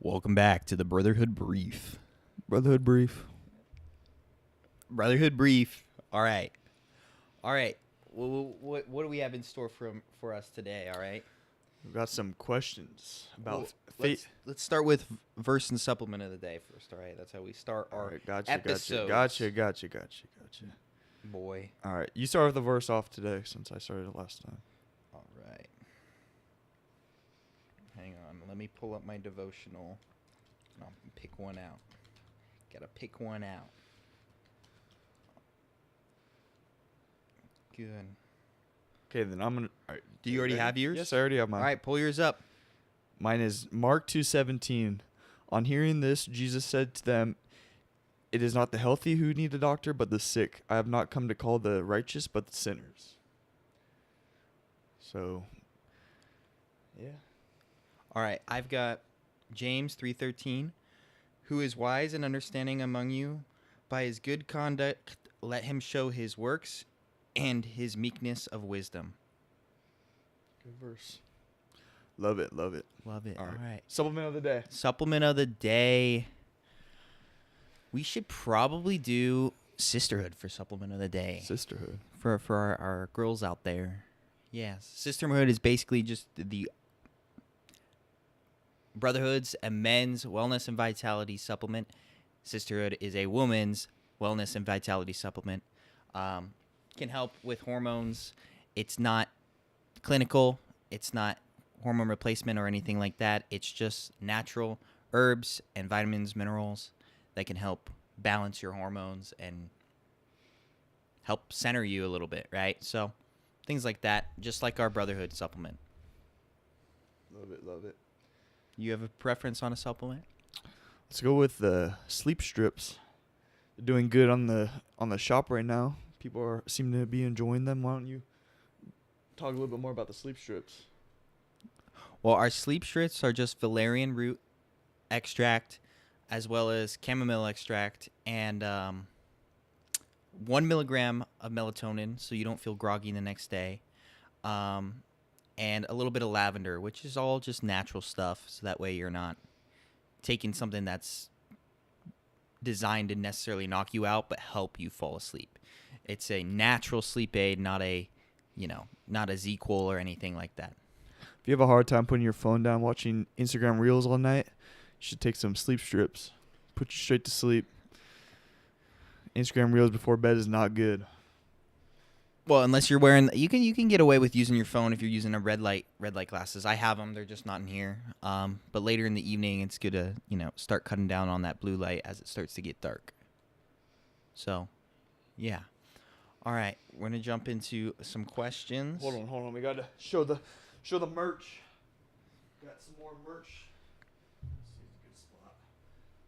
Welcome back to the Brotherhood Brief. Brotherhood Brief. Brotherhood Brief. All right. What do we have in store for us today? All right. We've got some questions about Well, faith. let's start with verse and supplement of the day first. All right. That's how we start our All right, gotcha. episodes. Gotcha. Boy. All right, you start with the verse off today since I started it last time. All right. Hang on. Let me pull up my devotional. I'll pick one out. Gotta pick one out. Good. Okay, then I'm gonna. All right, Do you already have yours? Yes, I already have mine. All right, pull yours up. Mine is Mark 2:17. On hearing this, Jesus said to them, "It is not the healthy who need a doctor, but the sick. I have not come to call the righteous, but the sinners." So, yeah. All right, I've got James 3:13. Who is wise and understanding among you? By his good conduct, let him show his works and his meekness of wisdom. Good verse. Love it. Love it. All All right. Supplement of the day. Supplement of the day. We should probably do sisterhood for supplement of the day. Sisterhood. For our girls out there. Yes. Sisterhood is basically just the Brotherhood's a men's wellness and vitality supplement. Sisterhood is a woman's wellness and vitality supplement. Can help with hormones. It's not clinical. It's not hormone replacement or anything like that. It's just natural herbs and vitamins, minerals that can help balance your hormones and help center you a little bit, right? So things like that, just like our Brotherhood supplement. Love it. You have a preference on a supplement? Let's go with the sleep strips. They're doing good on the shop right now. People seem to be enjoying them. Why don't you talk a little bit more about the sleep strips? Well, our sleep strips are just valerian root extract as well as chamomile extract and 1 milligram of melatonin so you don't feel groggy the next day. And a little bit of lavender, which is all just natural stuff, so that way you're not taking something that's designed to necessarily knock you out, but help you fall asleep. It's a natural sleep aid, not a Z-Quil or anything like that. If you have a hard time putting your phone down watching Instagram Reels all night, you should take some sleep strips. Put you straight to sleep. Instagram Reels before bed is not good. Well, unless you're wearing, you can get away with using your phone if you're using a red light glasses. I have them; they're just not in here. But later in the evening, it's good to start cutting down on that blue light as it starts to get dark. So, yeah. All right, we're gonna jump into some questions. Hold on. We gotta show the merch. Got some more merch. Let's see, it's a good spot.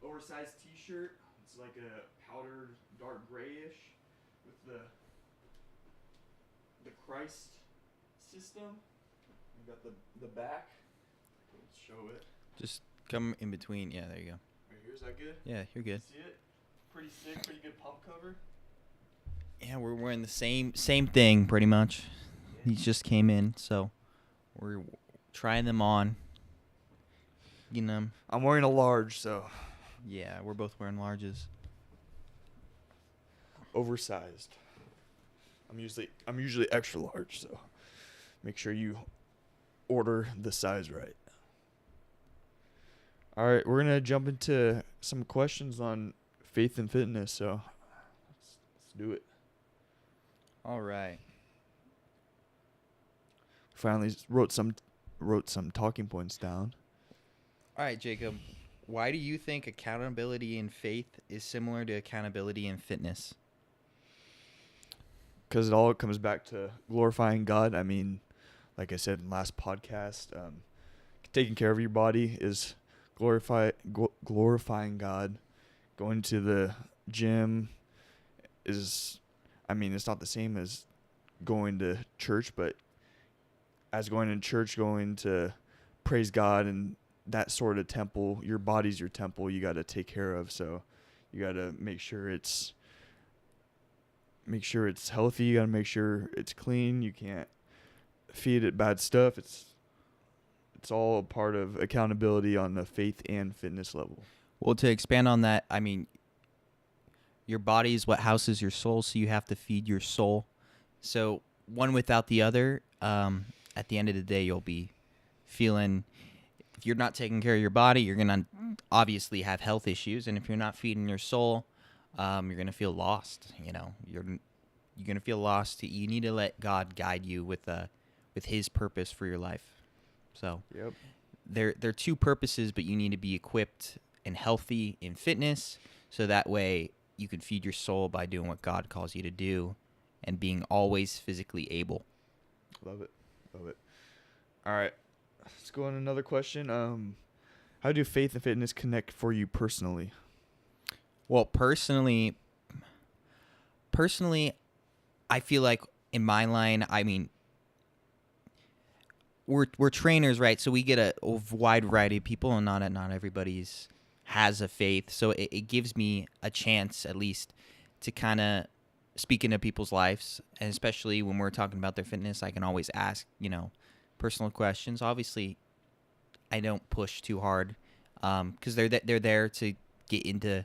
Oversized T-shirt. It's like a powdered dark grayish with the Christ system. We got the back. Let's show it. Just come in between. Yeah, there you go. Right here, is that good? Yeah, you're good. See it? Pretty sick. Pretty good pump cover. Yeah, we're wearing the same thing pretty much. Yeah. These just came in, so we're trying them on. I'm wearing a large, so Yeah, we're both wearing larges. oversized. I'm usually extra large, so make sure you order the size right. All right, we're gonna jump into some questions on faith and fitness. So let's do it. All right. Finally wrote some talking points down. All right, Jacob. Why do you think accountability in faith is similar to accountability in fitness? Because it all comes back to glorifying God. I mean, like I said in the last podcast, taking care of your body is glorifying God. Going to the gym is, it's not the same as going to church, but as going to church, going to praise God and that sort of temple, your body's your temple you got to take care of. So you got to make sure it's healthy. You got to make sure it's clean. You can't feed it bad stuff. It's it's all a part of accountability on the faith and fitness level. Well, to expand on that, I mean, your body is what houses your soul, so you have to feed your soul. So one without the other, at the end of the day, you'll be feeling. If you're not taking care of your body, you're gonna obviously have health issues, and if you're not feeding your soul, you're gonna feel lost. You're gonna feel lost. You need to let God guide you with His purpose for your life. So Yep. they're two purposes, but you need to be equipped and healthy in fitness, so that way you can feed your soul by doing what God calls you to do, and being always physically able. Love it. Love it. All right. Let's go on another question. How do faith and fitness connect for you personally? Well, personally, I feel like in my line, I mean, we're trainers, right? So we get a wide variety of people, and not everybody's has a faith. So it gives me a chance, at least, to kind of speak into people's lives, and especially when we're talking about their fitness, I can always ask, personal questions. Obviously, I don't push too hard, because they're there to get into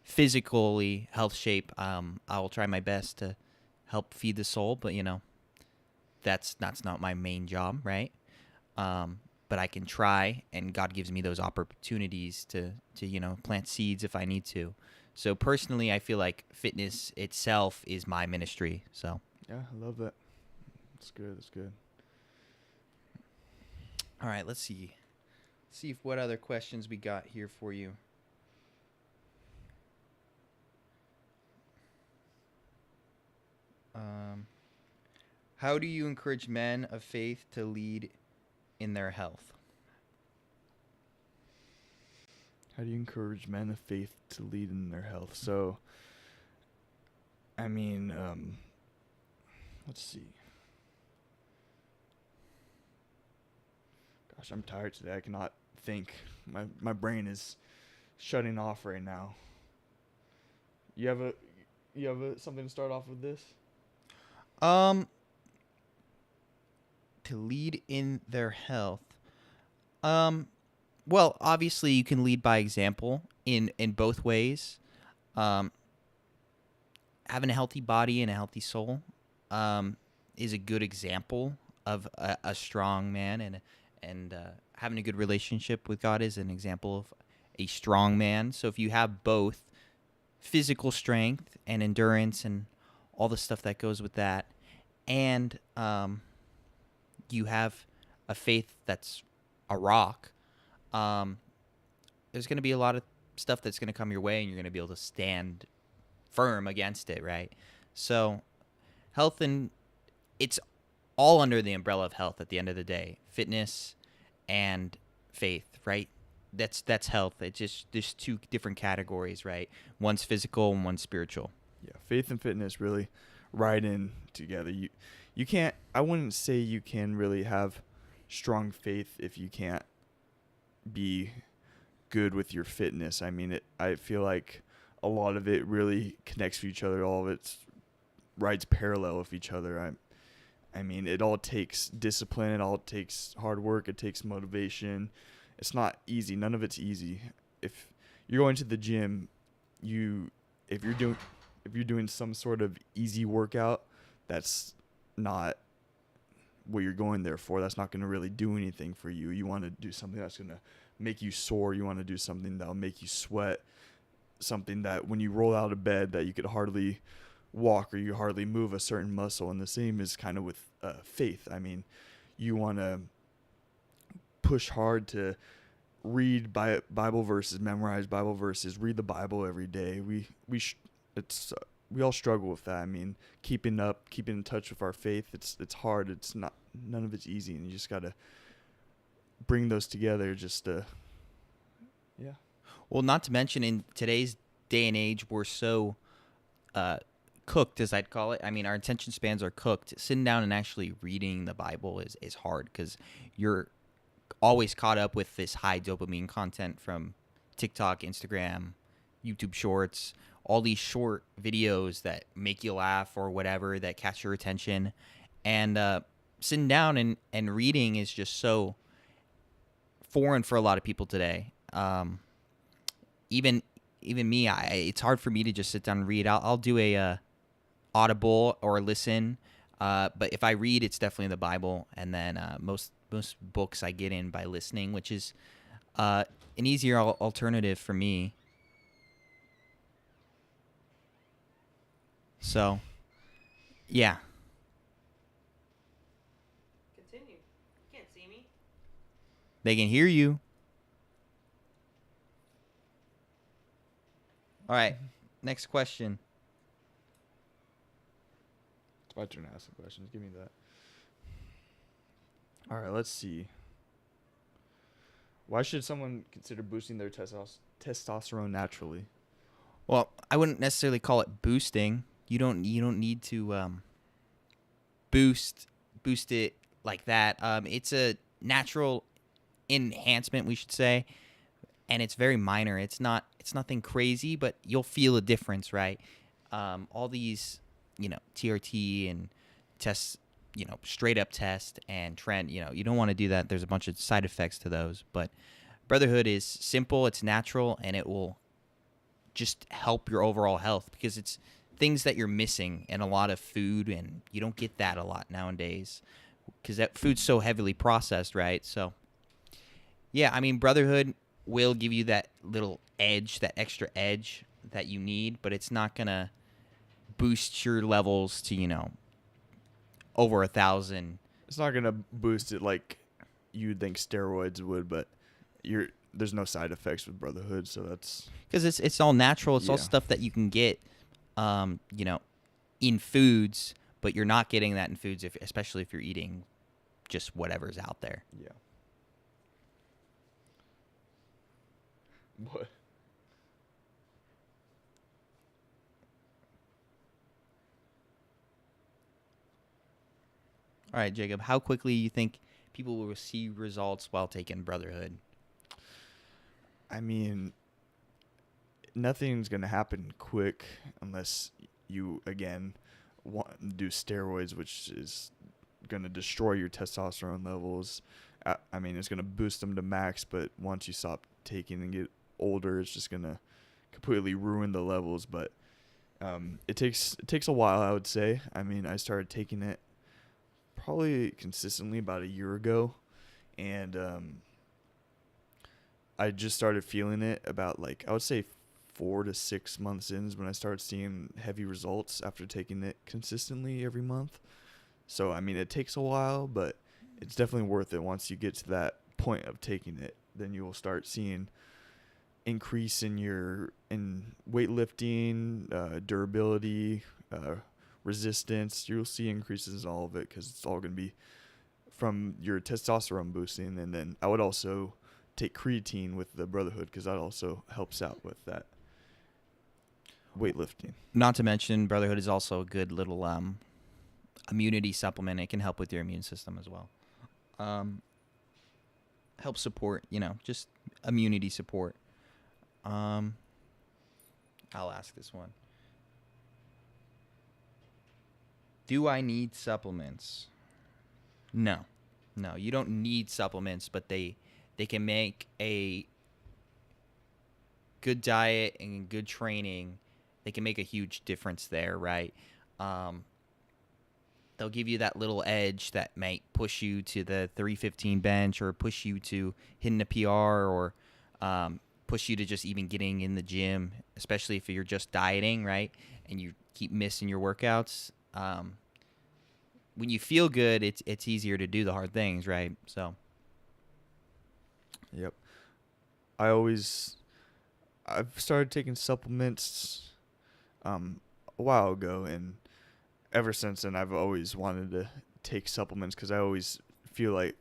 physically health shape. I will try my best to help feed the soul, but that's not my main job, right? But I can try, and God gives me those opportunities to plant seeds if I need to. So personally, I feel like fitness itself is my ministry. So Yeah, I love that. That's good. That's good. all right, let's see if what other questions we got here for you. How do you encourage men of faith to lead in their health? How do you encourage men of faith to lead in their health? So, I mean, let's see. Gosh, I'm tired today. I cannot think. My brain is shutting off right now. You have something to start off with this? To lead in their health. Well, obviously you can lead by example in both ways. Having a healthy body and a healthy soul is a good example of a strong man, and having a good relationship with God is an example of a strong man. So if you have both physical strength and endurance and all the stuff that goes with that, and you have a faith that's a rock, there's going to be a lot of stuff that's going to come your way, and you're going to be able to stand firm against it, right? So health, and it's all under the umbrella of health at the end of the day. Fitness and faith, right? That's health. It's just there's two different categories, right? One's physical and one's spiritual. Yeah, faith and fitness really ride in together. You can't, I wouldn't say you can really have strong faith if you can't be good with your fitness. I mean, I feel like a lot of it really connects to each other. All of it rides parallel with each other. I mean, it all takes discipline. It all takes hard work. It takes motivation. It's not easy. None of it's easy. If you're going to the gym, if you're doing some sort of easy workout, that's not what you're going there for. That's not going to really do anything for you. You want to do something that's going to make you sore. You want to do something that'll make you sweat. Something that when you roll out of bed that you could hardly walk or you hardly move a certain muscle. And the same is kind of with faith. I mean, you want to push hard to read Bible verses, memorize Bible verses, read the Bible every day. We all struggle with that. I mean, keeping in touch with our faith, it's hard. It's not, none of it's easy, and you just got to bring those together just to, yeah. Well, not to mention in today's day and age, we're so cooked, as I'd call it. I mean, our attention spans are cooked. Sitting down and actually reading the Bible is hard because you're always caught up with this high dopamine content from TikTok, Instagram, YouTube Shorts, all these short videos that make you laugh or whatever that catch your attention. And sitting down and reading is just so foreign for a lot of people today. Even me, it's hard for me to just sit down and read. I'll do a audible or listen, but if I read, it's definitely the Bible, and then most books I get in by listening, which is an easier alternative for me. So, yeah. Continue. You can't see me. They can hear you. All right. Next question. It's my turn to ask some questions. Give me that. All right, let's see. Why should someone consider boosting their testosterone naturally? Well, I wouldn't necessarily call it boosting. You don't need to boost it like that. It's a natural enhancement, we should say, and it's very minor. It's nothing crazy, but you'll feel a difference, right? All these, TRT and tests, straight up test and trend, you don't want to do that. There's a bunch of side effects to those, but Brotherhood is simple, it's natural, and it will just help your overall health because it's things that you're missing in a lot of food, and you don't get that a lot nowadays because that food's so heavily processed, right? So, yeah, I mean, Brotherhood will give you that little edge, that extra edge that you need, but it's not going to boost your levels to, over 1,000. It's not gonna boost it like you'd think steroids would, but there's no side effects with Brotherhood, so that's Because it's all natural. It's all Yeah. stuff that you can get, in foods, but you're not getting that in foods, especially if you're eating just whatever's out there. yeah. What? All right, Jacob, how quickly you think people will see results while taking Brotherhood? I mean, nothing's gonna happen quick unless you again want to do steroids, which is gonna destroy your testosterone levels. I mean, it's gonna boost them to max, but once you stop taking and get older, it's just gonna completely ruin the levels. But it takes a while, I would say. I mean, I started taking it probably consistently about a year ago, and I just started feeling it about, like, I would say 4 to 6 months in is when I started seeing heavy results after taking it consistently every month. So, I mean, it takes a while, but it's definitely worth it. Once you get to that point of taking it, then you will start seeing increase in weightlifting, durability, resistance. You'll see increases in all of it because it's all going to be from your testosterone boosting. And then I would also take creatine with the Brotherhood because that also helps out with that weightlifting. Not to mention, Brotherhood is also a good little immunity supplement. It can help with your immune system as well. Help support, just immunity support. I'll ask this one. Do I need supplements? No, you don't need supplements, but they can make a good diet and good training. They can make a huge difference there, right? They'll give you that little edge that might push you to the 315 bench or push you to hitting a PR or push you to just even getting in the gym, especially if you're just dieting, right? And you keep missing your workouts. When you feel good, it's easier to do the hard things, right? So. Yep. I've started taking supplements a while ago, and ever since then I've always wanted to take supplements because I always feel like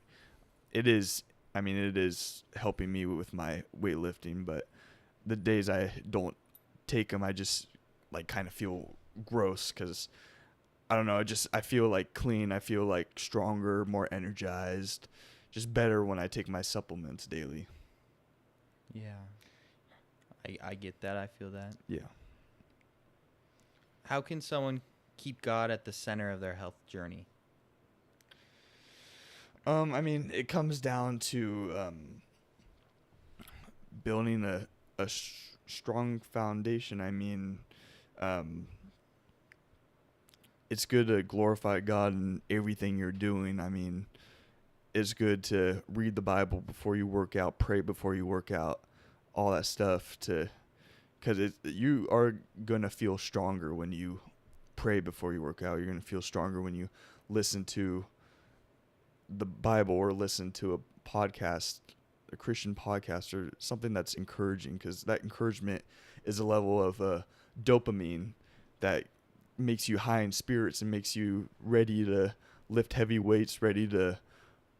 it is helping me with my weightlifting, but the days I don't take them, I just like kind of feel gross because I don't know, I feel like clean, I feel like stronger, more energized, just better when I take my supplements daily. Yeah. I get that. I feel that. Yeah. How can someone keep God at the center of their health journey? I mean, it comes down to building a strong foundation. I mean, it's good to glorify God in everything you're doing. I mean, it's good to read the Bible before you work out, pray before you work out, all that stuff, because you are going to feel stronger when you pray before you work out. You're going to feel stronger when you listen to the Bible or listen to a podcast, a Christian podcast, or something that's encouraging, because that encouragement is a level of dopamine that makes you high in spirits and makes you ready to lift heavy weights, ready to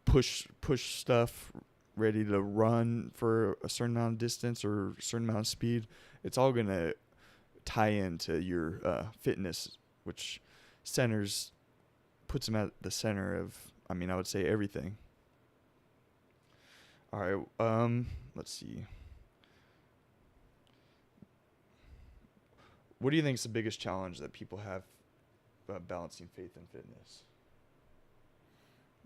push stuff, ready to run for a certain amount of distance or a certain amount of speed. It's all going to tie into your fitness, which puts them at the center of, I mean, I would say everything. All right, let's see. What do you think is the biggest challenge that people have balancing faith and fitness?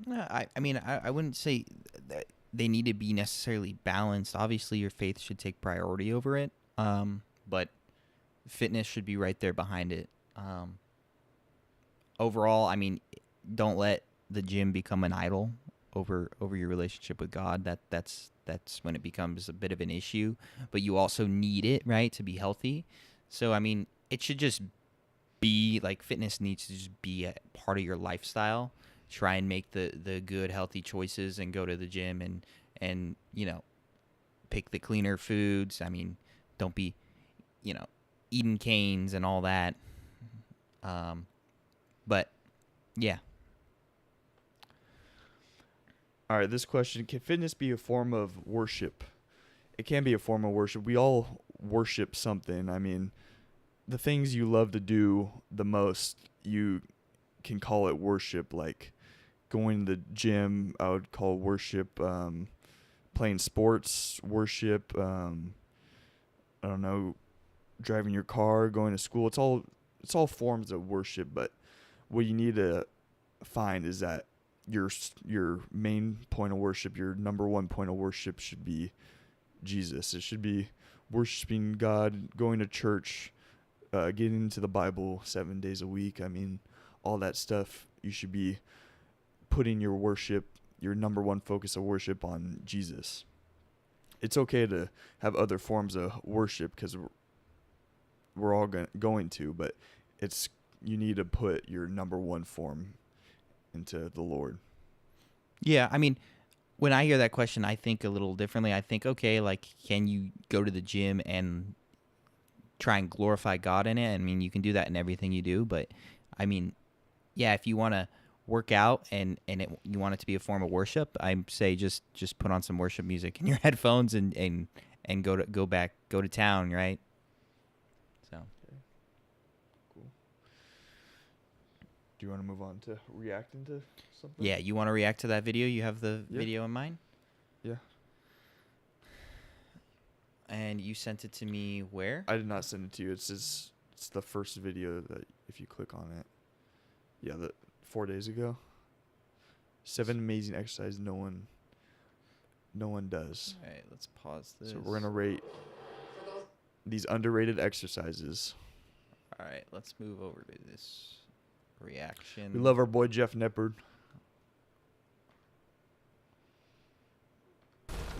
I mean, I wouldn't say that they need to be necessarily balanced. Obviously, your faith should take priority over it, but fitness should be right there behind it. Overall, I mean, don't let the gym become an idol over your relationship with God. That's when it becomes a bit of an issue. But you also need it, right, to be healthy. So, I mean, it should just be like fitness needs to just be a part of your lifestyle. Try and make the good, healthy choices and go to the gym and pick the cleaner foods. I mean, don't be, eating canes and all that. But, yeah. All right, this question, can fitness be a form of worship? It can be a form of worship. We all worship something. I mean, the things you love to do the most, you can call it worship. Like going to the gym, I would call worship. Playing sports, worship. I don't know, driving your car, going to school. It's all forms of worship. But what you need to find is that your main point of worship, your number one point of worship, should be Jesus. It should be worshiping God, going to church, getting into the Bible 7 days a week. I mean, all that stuff. You should be putting your worship, your number one focus of worship, on Jesus. It's okay to have other forms of worship, because we're all going to, but you need to put your number one form into the Lord. Yeah, I mean, when I hear that question, I think a little differently. I think, okay, like, can you go to the gym and try and glorify God in it? I mean, you can do that in everything you do, but I mean, yeah, if you want to work out and you want it to be a form of worship, I say just put on some worship music in your headphones and go to town, right? So. Okay. Cool. Do you want to move on to reacting to something? Yeah, you want to react to that video? You have the video in mind? Yeah. And you sent it to me where? I did not send it to you. It's the first video that if you click on it. Yeah, 4 days ago. 7 amazing exercises no one does. All right, let's pause this. So we're going to rate these underrated exercises. All right, let's move over to this reaction. We love our boy Jeff Neppard.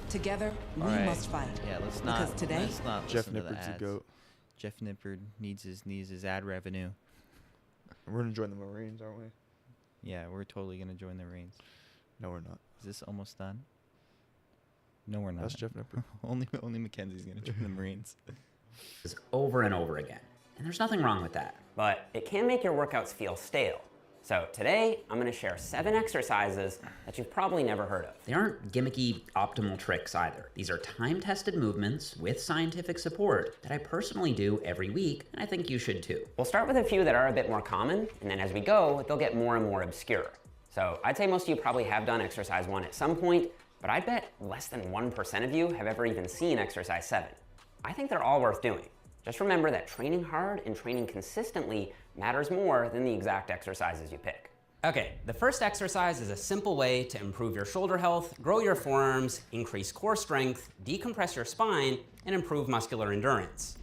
Together, we must fight. Yeah, let's not. Because today, let's not Jeff listen to Nippard's the the ads. GOAT. Jeff Nippard needs his ad revenue. We're going to join the Marines, aren't we? Yeah, we're totally gonna join the Marines. No, we're not. Is this almost done? No, we're not. That's Jeff Nippard. only Mackenzie's gonna join the Marines. Over and over again. And there's nothing wrong with that. But it can make your workouts feel stale. So today, I'm going to share 7 exercises that you've probably never heard of. They aren't gimmicky optimal tricks either. These are time-tested movements with scientific support that I personally do every week, and I think you should too. We'll start with a few that are a bit more common, and then as we go, they'll get more and more obscure. So I'd say most of you probably have done exercise 1 at some point, but I bet less than 1% of you have ever even seen exercise 7. I think they're all worth doing. Just remember that training hard and training consistently matters more than the exact exercises you pick. Okay, the first exercise is a simple way to improve your shoulder health, grow your forearms, increase core strength, decompress your spine, and improve muscular endurance.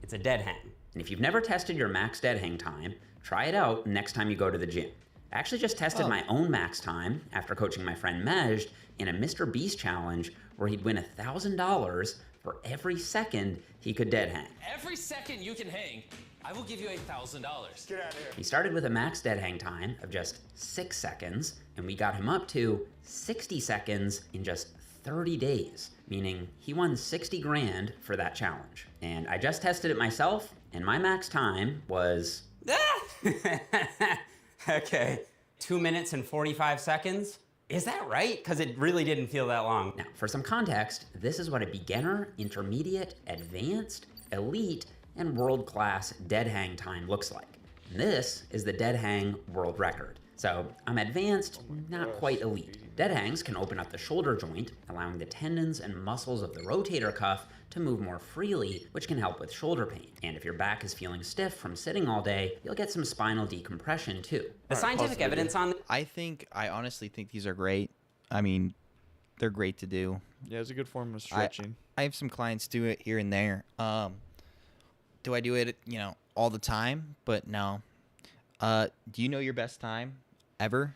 It's a dead hang. And if you've never tested your max dead hang time, try it out next time you go to the gym. I actually just tested my own max time after coaching my friend Majd in a Mr. Beast challenge where he'd win $1,000 for every second he could dead hang. Every second you can hang, I will give you $1,000. Get out of here. He started with a max dead hang time of just 6 seconds, and we got him up to 60 seconds in just 30 days, meaning he won 60 grand for that challenge. And I just tested it myself, and my max time was... Okay, 2 minutes and 45 seconds? Is that right? Because it really didn't feel that long. Now, for some context, this is what a beginner, intermediate, advanced, elite, and world-class dead hang time looks like. And this is the dead hang world record. So I'm advanced, not quite elite. Dead hangs can open up the shoulder joint, allowing the tendons and muscles of the rotator cuff to move more freely, which can help with shoulder pain. And if your back is feeling stiff from sitting all day, you'll get some spinal decompression too. The scientific evidence on... I honestly think these are great. I mean, they're great to do. Yeah, it's a good form of stretching. I have some clients do it here and there. Do I do it, all the time? But no. Do you know your best time ever?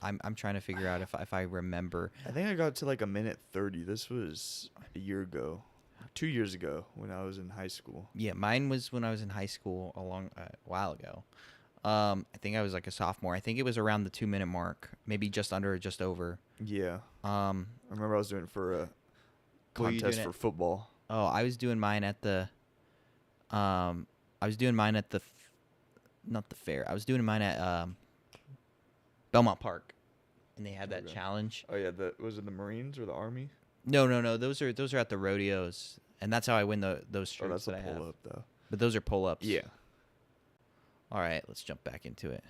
I'm trying to figure out if I remember. I think I got to like 1:30. This was a year ago, 2 years ago when I was in high school. Yeah, mine was when I was in high school a while ago. I think I was like a sophomore. I think it was around the 2 minute mark, maybe just under or just over. Yeah. I remember I was doing it for a Were you contest doing for it? football. Oh, I was doing mine at the not the fair. I was doing mine at Belmont Park, and they had that Okay. challenge. Oh yeah, was it the Marines or the Army? No. Those are at the rodeos, and that's how I win those Oh, shirts that's that a I have. pull up though. But those are pull-ups. Yeah. All right, let's jump back into it.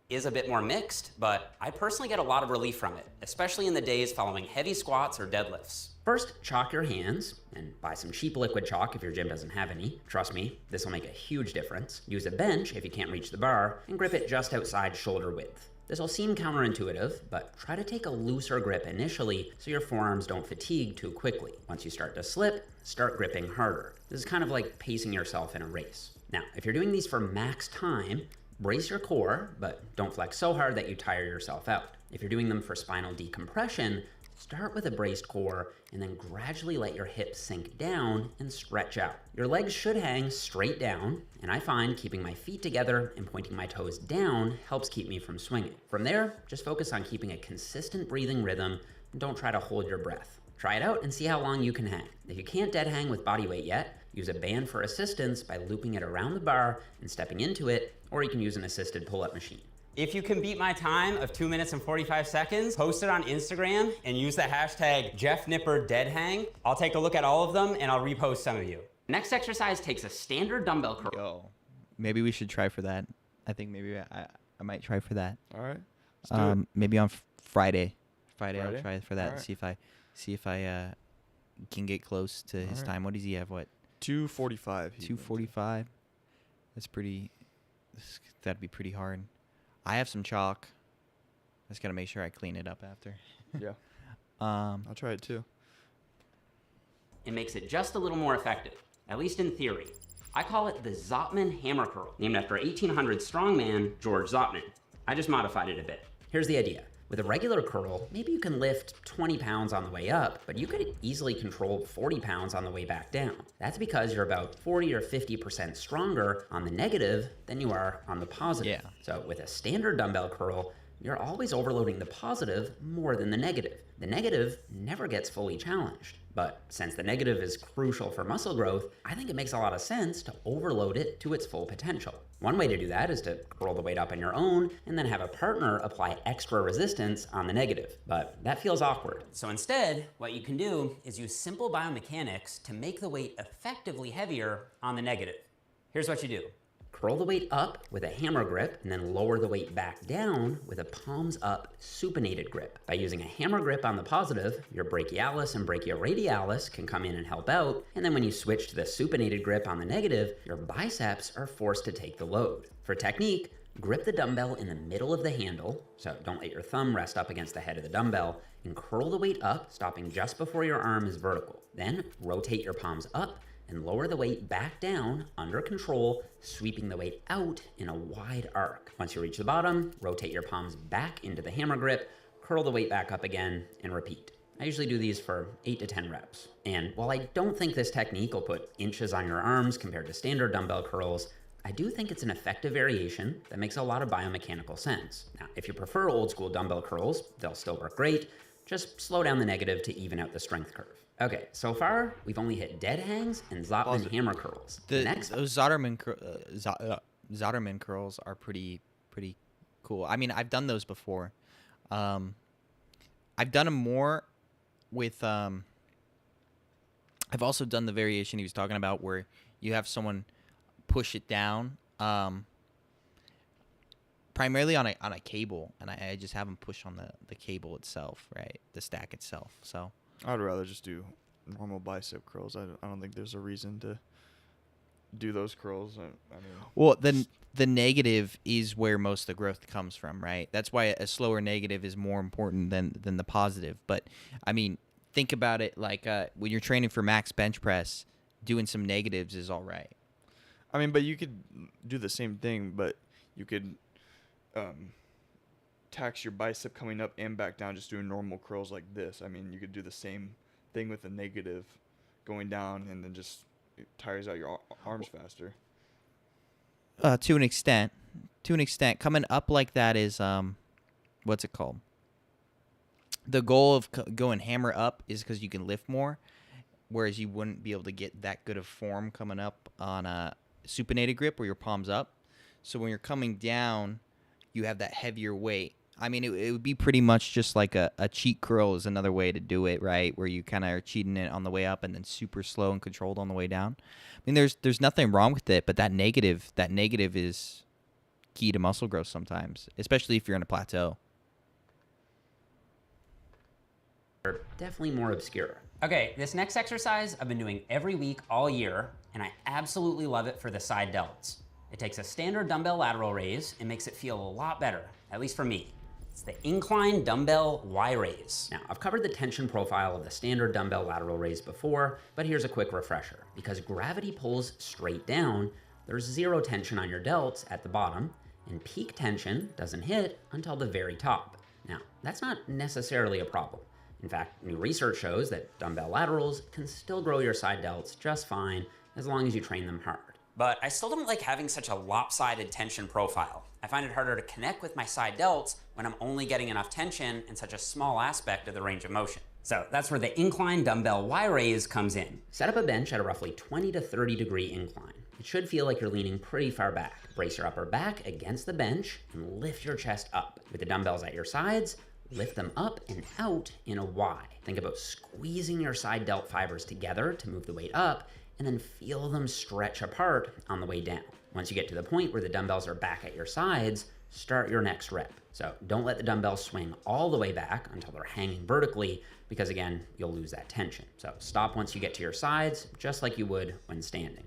is a bit more mixed, but I personally get a lot of relief from it, especially in the days following heavy squats or deadlifts. First, chalk your hands, and buy some cheap liquid chalk if your gym doesn't have any. Trust me, this will make a huge difference. Use a bench if you can't reach the bar, and grip it just outside shoulder width. This will seem counterintuitive, but try to take a looser grip initially so your forearms don't fatigue too quickly. Once you start to slip, start gripping harder. This is kind of like pacing yourself in a race. Now, if you're doing these for max time, brace your core, but don't flex so hard that you tire yourself out. If you're doing them for spinal decompression, start with a braced core and then gradually let your hips sink down and stretch out. Your legs should hang straight down, and I find keeping my feet together and pointing my toes down helps keep me from swinging. From there, just focus on keeping a consistent breathing rhythm and don't try to hold your breath. Try it out and see how long you can hang. If you can't dead hang with body weight yet, use a band for assistance by looping it around the bar and stepping into it, or you can use an assisted pull-up machine. If you can beat my time of 2 minutes and 45 seconds, post it on Instagram and use the hashtag JeffNipperDeadHang. I'll take a look at all of them and I'll repost some of you. Next exercise takes a standard dumbbell curl. Yo, maybe we should try for that. I think maybe I might try for that. All right. Let's do it. Maybe on Friday. Friday, Friday? I'll try for that. All And see if I can get close to his right. time. What does he have? What? 2:45. 2:45. That's pretty. That'd be pretty hard. I have some chalk. I just gotta make sure I clean it up after. Yeah. I'll try it too. It makes it just a little more effective, at least in theory. I call it the Zotman Hammer Curl, named after 1800 strongman George Zotman. I just modified it a bit. Here's the idea. With a regular curl, maybe you can lift 20 pounds on the way up, but you could easily control 40 pounds on the way back down. That's because you're about 40 or 50% stronger on the negative than you are on the positive. Yeah. So with a standard dumbbell curl, you're always overloading the positive more than the negative. The negative never gets fully challenged. But since the negative is crucial for muscle growth, I think it makes a lot of sense to overload it to its full potential. One way to do that is to curl the weight up on your own and then have a partner apply extra resistance on the negative. But that feels awkward. So instead, what you can do is use simple biomechanics to make the weight effectively heavier on the negative. Here's what you do. Curl the weight up with a hammer grip and then lower the weight back down with a palms up supinated grip. By using a hammer grip on the positive, your brachialis and brachioradialis can come in and help out, and then when you switch to the supinated grip on the negative, your biceps are forced to take the load. For technique, grip the dumbbell in the middle of the handle, so don't let your thumb rest up against the head of the dumbbell, and curl the weight up, stopping just before your arm is vertical. Then rotate your palms up and lower the weight back down under control, sweeping the weight out in a wide arc. Once you reach the bottom, rotate your palms back into the hammer grip, curl the weight back up again, and repeat. I usually do these for 8 to 10 reps. And while I don't think this technique will put inches on your arms compared to standard dumbbell curls, I do think it's an effective variation that makes a lot of biomechanical sense. Now, if you prefer old school dumbbell curls, they'll still work great. Just slow down the negative to even out the strength curve. Okay, so far, we've only hit dead hangs and Zotman hammer curls. Next, those Zoderman curls are pretty cool. I mean, I've done those before. I've done them more with. I've also done the variation he was talking about where you have someone push it down, primarily on a cable, and I just have them push on the cable itself, right, the stack itself. So I'd rather just do normal bicep curls. I don't think there's a reason to do those curls. I mean, well, the negative is where most of the growth comes from, right? That's why a slower negative is more important than the positive. But I mean, think about it like when you're training for max bench press, doing some negatives is all right. I mean, but you could do the same thing, but you could tax your bicep coming up and back down just doing normal curls like this. I mean, you could do the same thing with a negative going down, and then just it tires out your arms faster. To an extent, coming up like that is what's it called? The goal of going hammer up is because you can lift more, whereas you wouldn't be able to get that good of form coming up on a supinated grip where your palms up. So when you're coming down, you have that heavier weight. I mean, it would be pretty much just like a cheat curl is another way to do it, right? Where you kind of are cheating it on the way up and then super slow and controlled on the way down. I mean, there's nothing wrong with it, but that negative is key to muscle growth sometimes, especially if you're in a plateau. are definitely more obscure. Okay, this next exercise I've been doing every week all year, and I absolutely love it for the side delts. It takes a standard dumbbell lateral raise and makes it feel a lot better, at least for me. It's the incline dumbbell Y raise. Now, I've covered the tension profile of the standard dumbbell lateral raise before, but here's a quick refresher. Because gravity pulls straight down, there's zero tension on your delts at the bottom, and peak tension doesn't hit until the very top. Now, that's not necessarily a problem. In fact, new research shows that dumbbell laterals can still grow your side delts just fine as long as you train them hard. But I still don't like having such a lopsided tension profile. I find it harder to connect with my side delts when I'm only getting enough tension in such a small aspect of the range of motion. So that's where the incline dumbbell Y raise comes in. Set up a bench at a roughly 20 to 30 degree incline. It should feel like you're leaning pretty far back. Brace your upper back against the bench and lift your chest up. With the dumbbells at your sides, lift them up and out in a Y. Think about squeezing your side delt fibers together to move the weight up, and then feel them stretch apart on the way down. Once you get to the point where the dumbbells are back at your sides, start your next rep. So don't let the dumbbells swing all the way back until they're hanging vertically, because again, you'll lose that tension. So stop once you get to your sides, just like you would when standing.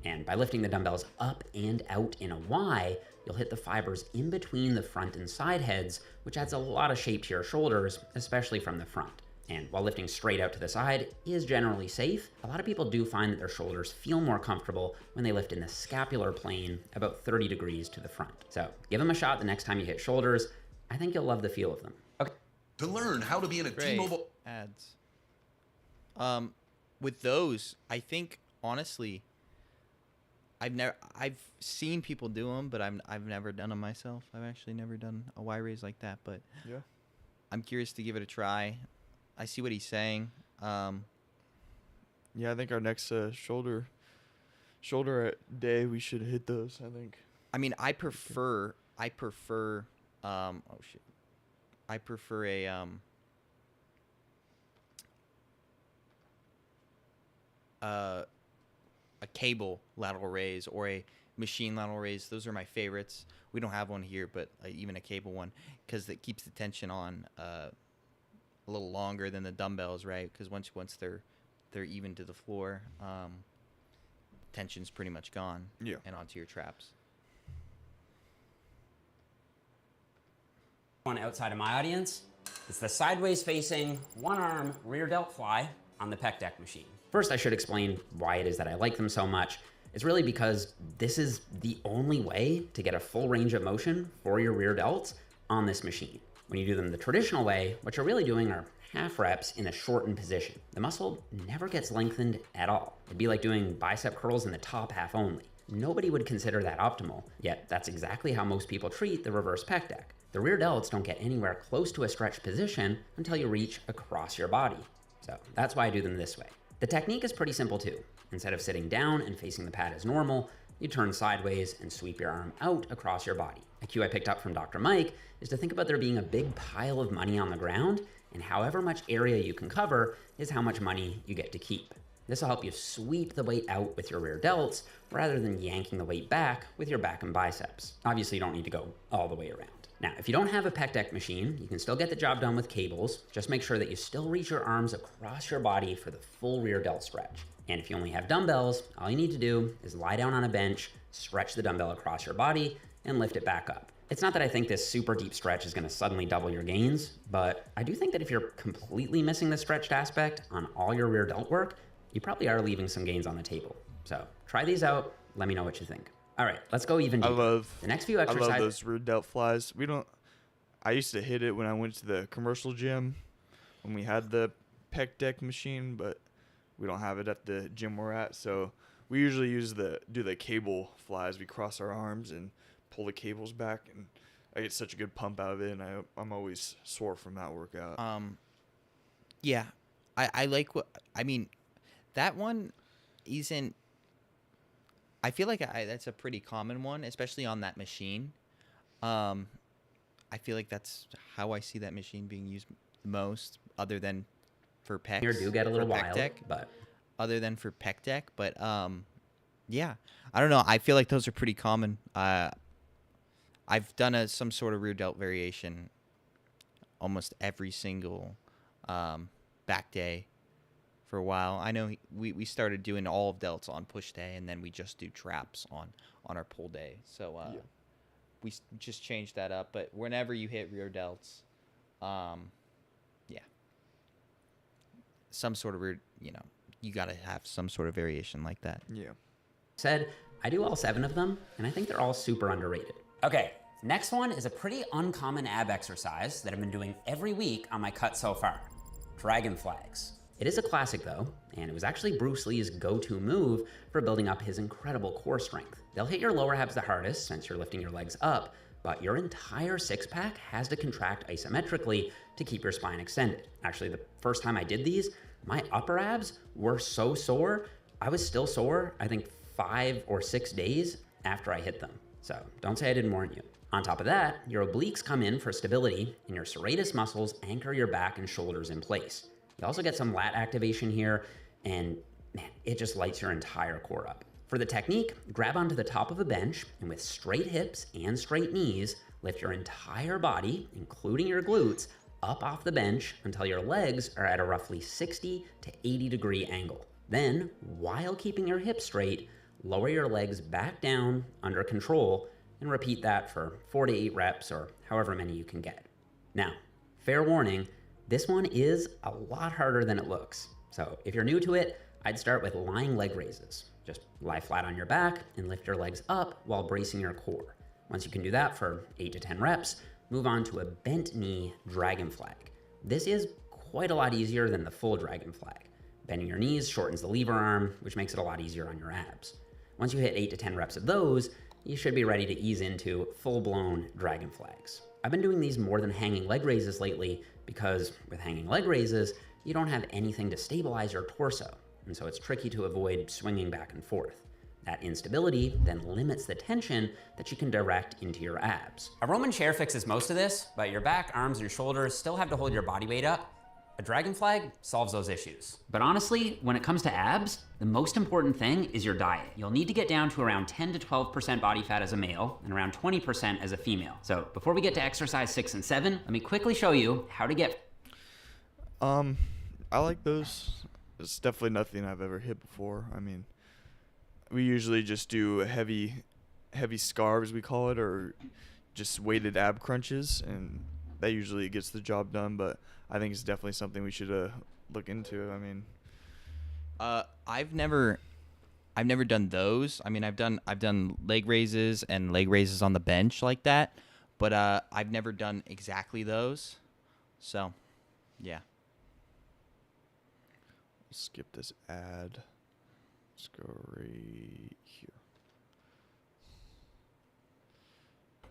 And by lifting the dumbbells up and out in a Y, you'll hit the fibers in between the front and side heads, which adds a lot of shape to your shoulders, especially from the front. And while lifting straight out to the side is generally safe, a lot of people do find that their shoulders feel more comfortable when they lift in the scapular plane about 30 degrees to the front. So give them a shot the next time you hit shoulders. I think you'll love the feel of them. Okay. To learn how to be in a T-Mobile ads. With those, I think honestly, I've seen people do them, but I've never done them myself. I've actually never done a Y raise like that, but Yeah. I'm curious to give it a try. I see what he's saying. Yeah, I think our next shoulder day we should hit those. I think. I mean, I prefer. Oh shit. I prefer a cable lateral raise or a machine lateral raise. Those are my favorites. We don't have one here, but even a cable one, because it keeps the tension on a little longer than the dumbbells, right? Because once they're even to the floor, tension's pretty much gone. Yeah. And onto your traps. One outside of my audience, it's the sideways facing one arm rear delt fly on the pec deck machine. First, I should explain why it is that I like them so much. It's really because this is the only way to get a full range of motion for your rear delts on this machine. When you do them the traditional way, what you're really doing are half reps in a shortened position. The muscle never gets lengthened at all. It'd be like doing bicep curls in the top half only. Nobody would consider that optimal, yet that's exactly how most people treat the reverse pec deck. The rear delts don't get anywhere close to a stretched position until you reach across your body. So that's why I do them this way. The technique is pretty simple too. Instead of sitting down and facing the pad as normal, you turn sideways and sweep your arm out across your body. A cue I picked up from Dr. Mike is to think about there being a big pile of money on the ground, and however much area you can cover is how much money you get to keep. This will help you sweep the weight out with your rear delts rather than yanking the weight back with your back and biceps. Obviously, you don't need to go all the way around. Now, if you don't have a pec deck machine, you can still get the job done with cables. Just make sure that you still reach your arms across your body for the full rear delt stretch. And if you only have dumbbells, all you need to do is lie down on a bench, stretch the dumbbell across your body, and lift it back up. It's not that I think this super deep stretch is gonna suddenly double your gains, but I do think that if you're completely missing the stretched aspect on all your rear delt work, you probably are leaving some gains on the table. So try these out, let me know what you think. All right, let's go even deeper. The next few exercises. I love those rear delt flies. I used to hit it when I went to the commercial gym when we had the pec deck machine, but we don't have it at the gym we're at. So we usually do the cable flies. We cross our arms and pull the cables back, and I get such a good pump out of it, and I'm always sore from that workout. Yeah, I like that one isn't. I feel like that's a pretty common one, especially on that machine. I feel like that's how I see that machine being used the most, other than for pecs. Here do get a little wild, deck, but other than for pec deck, but yeah, I don't know. I feel like those are pretty common. I've done some sort of rear delt variation almost every single back day for a while. I know we started doing all of delts on push day, and then we just do traps on our pull day. So we just changed that up. But whenever you hit rear delts, yeah, some sort of rear, you got to have some sort of variation like that. Yeah. Said, I do all 7 of them, and I think they're all super underrated. Okay, next one is a pretty uncommon ab exercise that I've been doing every week on my cut so far. Dragon flags. It is a classic though, and it was actually Bruce Lee's go-to move for building up his incredible core strength. They'll hit your lower abs the hardest since you're lifting your legs up, but your entire six-pack has to contract isometrically to keep your spine extended. Actually, the first time I did these, my upper abs were so sore, I was still sore, I think 5 or 6 days after I hit them. So don't say I didn't warn you. On top of that, your obliques come in for stability, and your serratus muscles anchor your back and shoulders in place. You also get some lat activation here, and man, it just lights your entire core up. For the technique, grab onto the top of a bench, and with straight hips and straight knees, lift your entire body, including your glutes, up off the bench until your legs are at a roughly 60 to 80 degree angle. Then, while keeping your hips straight, lower your legs back down under control, and repeat that for 4 to 8 reps or however many you can get. Now, fair warning, this one is a lot harder than it looks. So if you're new to it, I'd start with lying leg raises. Just lie flat on your back and lift your legs up while bracing your core. Once you can do that for 8 to 10 reps, move on to a bent knee dragon flag. This is quite a lot easier than the full dragon flag. Bending your knees shortens the lever arm, which makes it a lot easier on your abs. Once you hit 8 to 10 reps of those, you should be ready to ease into full-blown dragon flags. I've been doing these more than hanging leg raises lately because with hanging leg raises, you don't have anything to stabilize your torso, and so it's tricky to avoid swinging back and forth. That instability then limits the tension that you can direct into your abs. A Roman chair fixes most of this, but your back, arms, and shoulders still have to hold your body weight up. A dragon flag solves those issues. But honestly, when it comes to abs, the most important thing is your diet. You'll need to get down to around 10 to 12% body fat as a male and around 20% as a female. So before we get to exercise 6 and 7, let me quickly show you how to get... I like those. It's definitely nothing I've ever hit before. I mean, we usually just do heavy scarves, we call it, or just weighted ab crunches, and that usually gets the job done. But I think it's definitely something we should look into. I mean, I've never done those. I mean, I've done leg raises and leg raises on the bench like that, but I've never done exactly those. So, yeah. skip this ad. Let's go right here.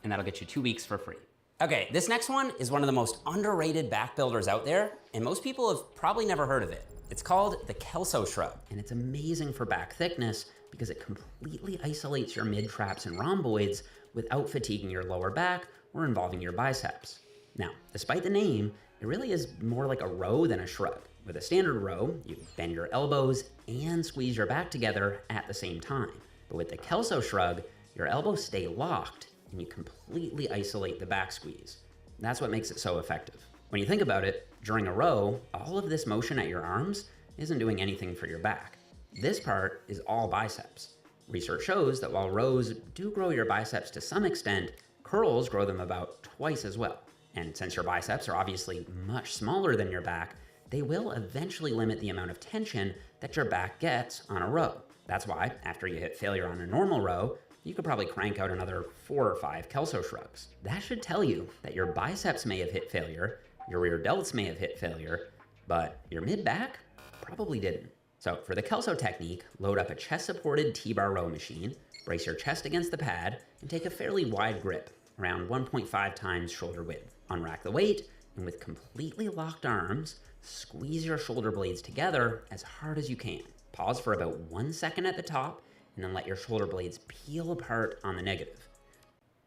And that'll get you 2 weeks for free. Okay, this next one is one of the most underrated back builders out there, and most people have probably never heard of it. It's called the Kelso Shrug, and it's amazing for back thickness because it completely isolates your mid-traps and rhomboids without fatiguing your lower back or involving your biceps. Now, despite the name, it really is more like a row than a shrug. With a standard row, you bend your elbows and squeeze your back together at the same time. But with the Kelso Shrug, your elbows stay locked and you completely isolate the back squeeze. That's what makes it so effective. When you think about it, during a row, all of this motion at your arms isn't doing anything for your back. This part is all biceps. Research shows that while rows do grow your biceps to some extent, curls grow them about twice as well. And since your biceps are obviously much smaller than your back, they will eventually limit the amount of tension that your back gets on a row. That's why, after you hit failure on a normal row, you could probably crank out another 4 or 5 Kelso shrugs. That should tell you that your biceps may have hit failure, your rear delts may have hit failure, but your mid-back probably didn't. So for the Kelso technique, load up a chest-supported T-bar row machine, brace your chest against the pad, and take a fairly wide grip, around 1.5 times shoulder width. Unrack the weight, and with completely locked arms, squeeze your shoulder blades together as hard as you can. Pause for about 1 second at the top, and then let your shoulder blades peel apart on the negative.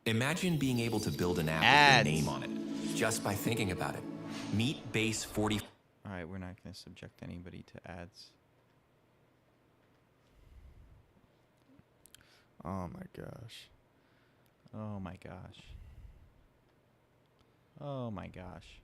Imagine being able to build an app Ads. with your name on it, just by thinking about it. Meet Base 40. All right, we're not going to subject anybody to ads. Oh my gosh. Oh my gosh. Oh my gosh.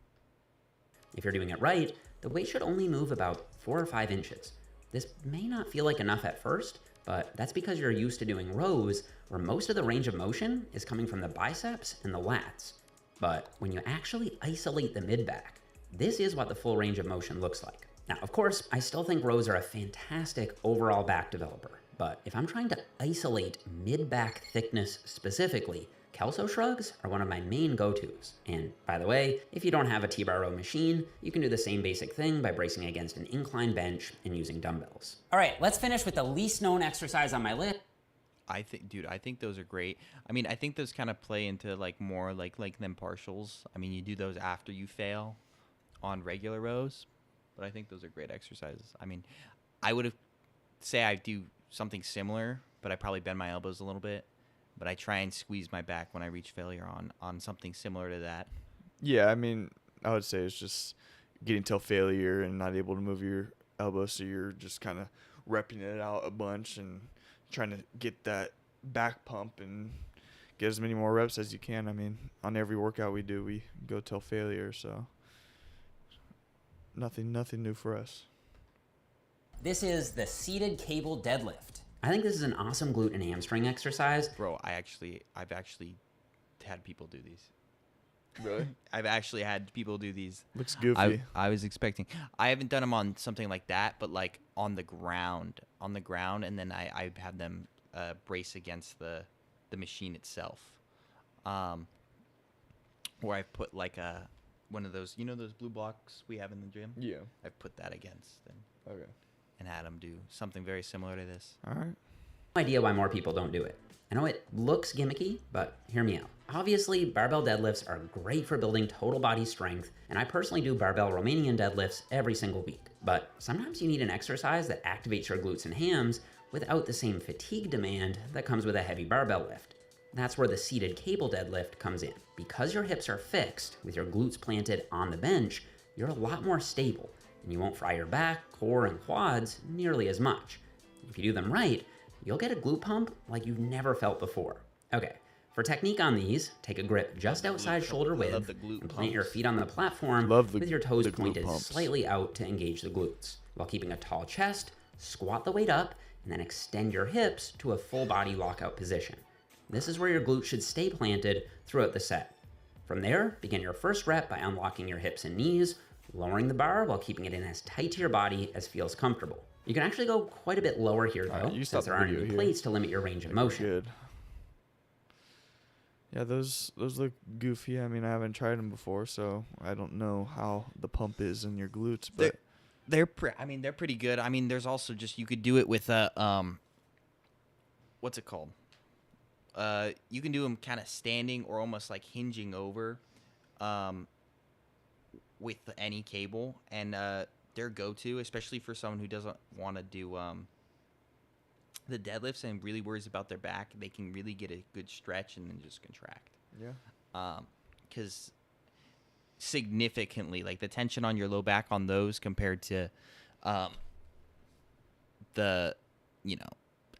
If you're doing it right, the weight should only move about 4 or 5 inches. This may not feel like enough at first, but that's because you're used to doing rows where most of the range of motion is coming from the biceps and the lats. But when you actually isolate the mid-back, this is what the full range of motion looks like. Now, of course, I still think rows are a fantastic overall back developer, but if I'm trying to isolate mid-back thickness specifically, Kelso shrugs are one of my main go-tos. And by the way, if you don't have a T-bar row machine, you can do the same basic thing by bracing against an incline bench and using dumbbells. All right, let's finish with the least known exercise on my list. I think those are great. I mean, I think those kind of play into like more like them partials. I mean, you do those after you fail on regular rows, but I think those are great exercises. I mean, I would have say I do something similar, but I probably bend my elbows a little bit. But I try and squeeze my back when I reach failure on something similar to that. Yeah, I mean, I would say it's just getting till failure and not able to move your elbows, so you're just kind of repping it out a bunch and trying to get that back pump and get as many more reps as you can. I mean, on every workout we do, we go till failure, so nothing new for us. This is the seated cable deadlift. I think this is an awesome glute and hamstring exercise. Bro, I've actually had people do these. Really? I've actually had people do these. Looks goofy. I was expecting. I haven't done them on something like that, but like on the ground, and then I have them brace against the machine itself, where I've put like one of those, those blue blocks we have in the gym. Yeah. I've put that against and Okay. and had them do something very similar to this. All right. No idea why more people don't do it. I know it looks gimmicky, but hear me out. Obviously, barbell deadlifts are great for building total body strength, and I personally do barbell Romanian deadlifts every single week. But sometimes you need an exercise that activates your glutes and hams without the same fatigue demand that comes with a heavy barbell lift. That's where the seated cable deadlift comes in. Because your hips are fixed, with your glutes planted on the bench, you're a lot more stable, and you won't fry your back, core, and quads nearly as much. If you do them right, you'll get a glute pump like you've never felt before. Okay, for technique on these, take a grip just outside shoulder width and plant your feet on the platform with your toes pointed slightly out to engage the glutes. While keeping a tall chest, squat the weight up, and then extend your hips to a full body lockout position. This is where your glutes should stay planted throughout the set. From there, begin your first rep by unlocking your hips and knees, lowering the bar while keeping it in as tight to your body as feels comfortable. You can actually go quite a bit lower here though, you since stop there the aren't video any here. plates to limit your range of motion. Good. Yeah, those look goofy. I mean, I haven't tried them before, so I don't know how the pump is in your glutes, but they're pretty good. I mean, there's also just, you could do it with a what's it called? You can do them kind of standing or almost like hinging over, with any cable, and their go-to, especially for someone who doesn't want to do the deadlifts and really worries about their back. They can really get a good stretch and then just contract. yeah. Because significantly, like the tension on your low back on those compared to an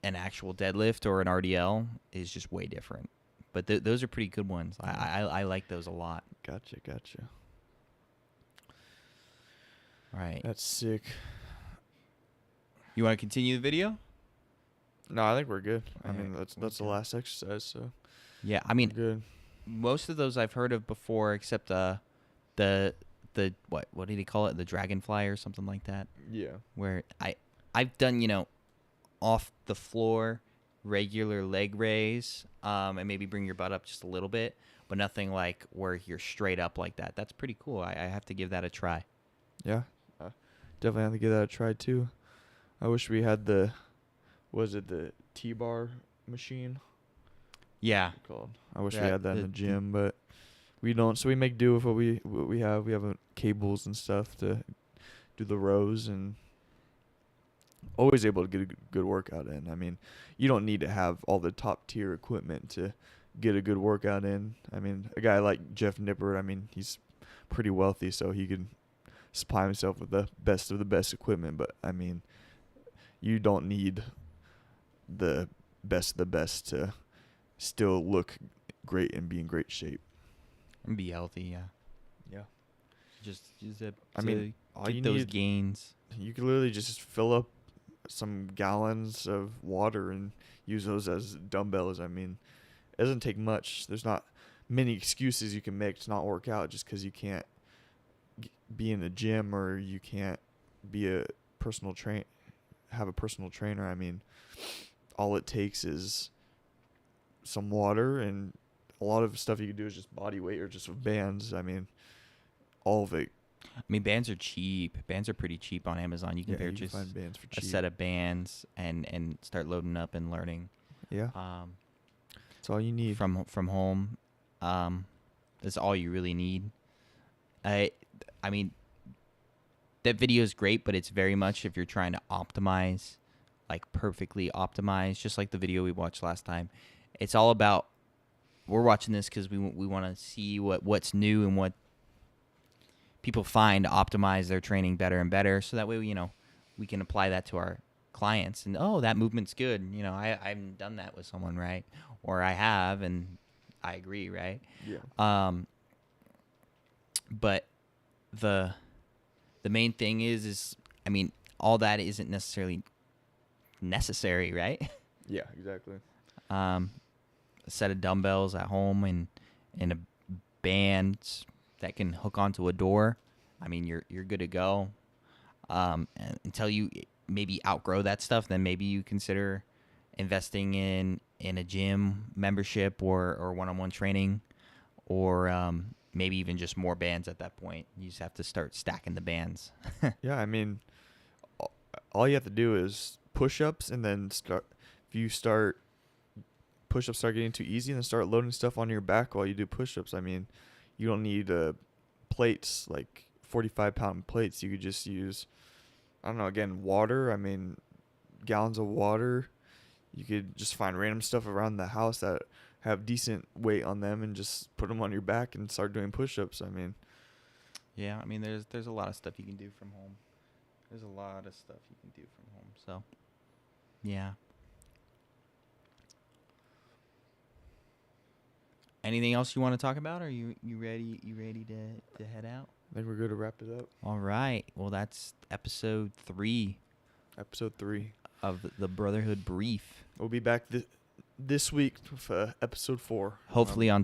actual deadlift or an RDL is just way different. But those are pretty good ones. I like those a lot. Gotcha. All right. That's sick. You want to continue the video? No, I think we're good. I Alright, mean, that's the last exercise, so Yeah, I mean, good. most of those I've heard of before, except the what did he call it? The dragonfly or something like that. Yeah. Where I've done off the floor regular leg raise, and maybe bring your butt up just a little bit, but nothing like where you're straight up like that. That's pretty cool. I have to give that a try. Yeah. Definitely have to give that a try too. I wish we had the T-bar machine Yeah. called. I wish we That- had that in the- the gym, but we don't. So we make do with what we have. We have cables and stuff to do the rows, and always able to get a good workout in. I mean, you don't need to have all the top tier equipment to get a good workout in. I mean, a guy like Jeff Nippert, I mean, he's pretty wealthy, so he could supply himself with the best of the best equipment. But I mean, you don't need the best of the best to still look great and be in great shape. And be healthy, yeah. Yeah. Just I mean, all get you those need- gains. You could literally just fill up some gallons of water and use those as dumbbells. I mean, it doesn't take much. There's not many excuses you can make to not work out just because you can't be in a gym or you can't be have a personal trainer. I mean, all it takes is some water, and a lot of stuff you can do is just body weight or just with bands. I mean, all of it. I mean, bands are cheap. Bands are pretty cheap on Amazon. You can Yeah, you purchase can find bands for a cheap. set of bands and start loading up and learning. Yeah, that's all you need. From home. That's all you really need. I mean, that video is great, but it's very much if you're trying to optimize, like perfectly optimize, just like the video we watched last time. It's all about, we're watching this because we want to see what's new and what people find to optimize their training better and better, so that way we can apply that to our clients, and that movement's good. I haven't done that with someone, right? Or I have, and I agree, right? Yeah. But the main thing is I mean, all that isn't necessarily necessary, right? Yeah, exactly. A set of dumbbells at home and a band that can hook onto a door. I mean, you're good to go. And until you maybe outgrow that stuff, then maybe you consider investing in a gym membership or one-on-one training, or maybe even just more bands at that point. You just have to start stacking the bands. Yeah, I mean, all you have to do is push-ups, and then push-ups start getting too easy, and then start loading stuff on your back while you do push-ups. I mean, you don't need plates, like 45-pound plates. You could just use, I don't know, again, water. I mean, gallons of water. You could just find random stuff around the house that have decent weight on them and just put them on your back and start doing push-ups. I mean, Yeah, I mean, there's a lot of stuff you can do from home. There's a lot of stuff you can do from home. So, yeah. Anything else you want to talk about? Or you ready? You ready to head out? I think we're good to wrap it up. All right. Well, that's episode 3 Episode 3. of the Brotherhood Brief. We'll be back this week with episode 4. Hopefully on